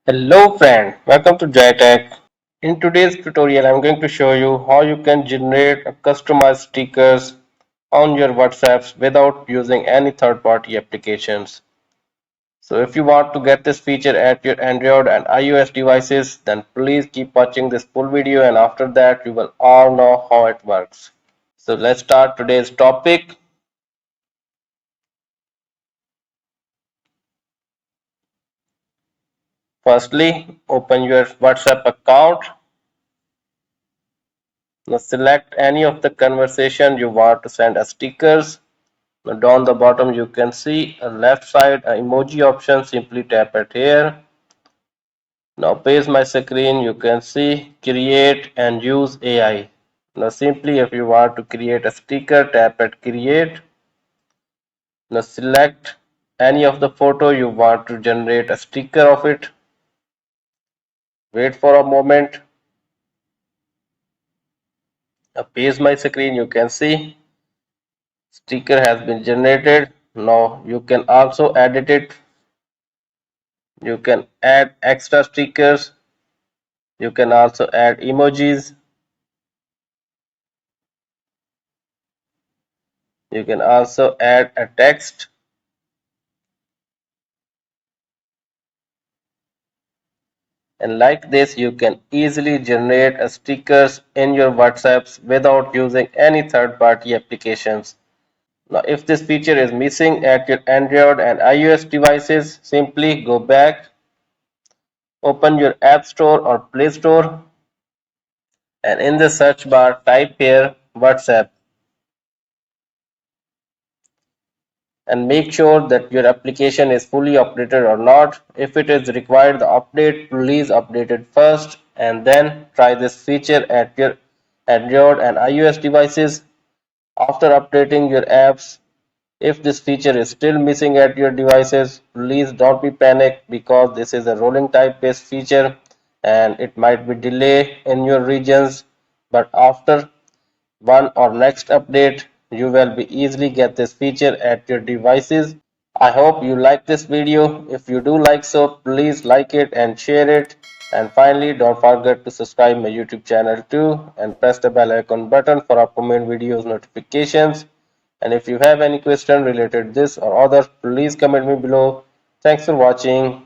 Hello friend, welcome to JTech. In today's tutorial, I'm going to show you how you can generate a customized stickers on your WhatsApps without using any third-party applications. So if you want to get this feature at your Android and iOS devices, then please keep watching this full video and after that you will all know how it works. So let's start today's topic. Firstly, open your WhatsApp account. Now select any of the conversation you want to send as stickers. Now down the bottom you can see a left side emoji option. Simply tap it here. Now page my screen you can see create and use AI. Now simply if you want to create a sticker tap at create. Now select any of the photo you want to generate a sticker of it. Wait for a moment. Now page my screen you can see sticker has been generated. Now you can also edit it. You can add extra stickers. You can also add emojis. You can also add a text, and like this you can easily generate a stickers in your WhatsApps without using any third-party applications. Now if this feature is missing at your Android and iOS devices, simply go back, open your App Store or Play Store, and in the search bar type here WhatsApp and make sure that your application is fully updated or not. If it is required the update, please update it first and then try this feature at your Android and iOS devices. After updating your apps, if this feature is still missing at your devices, please don't be panicked because this is a rolling type based feature and it might be delay in your regions, but after one or next update you will be easily get this feature at your devices. I hope you like this video. If you do like so, please like it and share it. And finally, don't forget to subscribe my YouTube channel too and press the bell icon button for upcoming videos notifications. And if you have any question related this or others, please comment me below. Thanks for watching.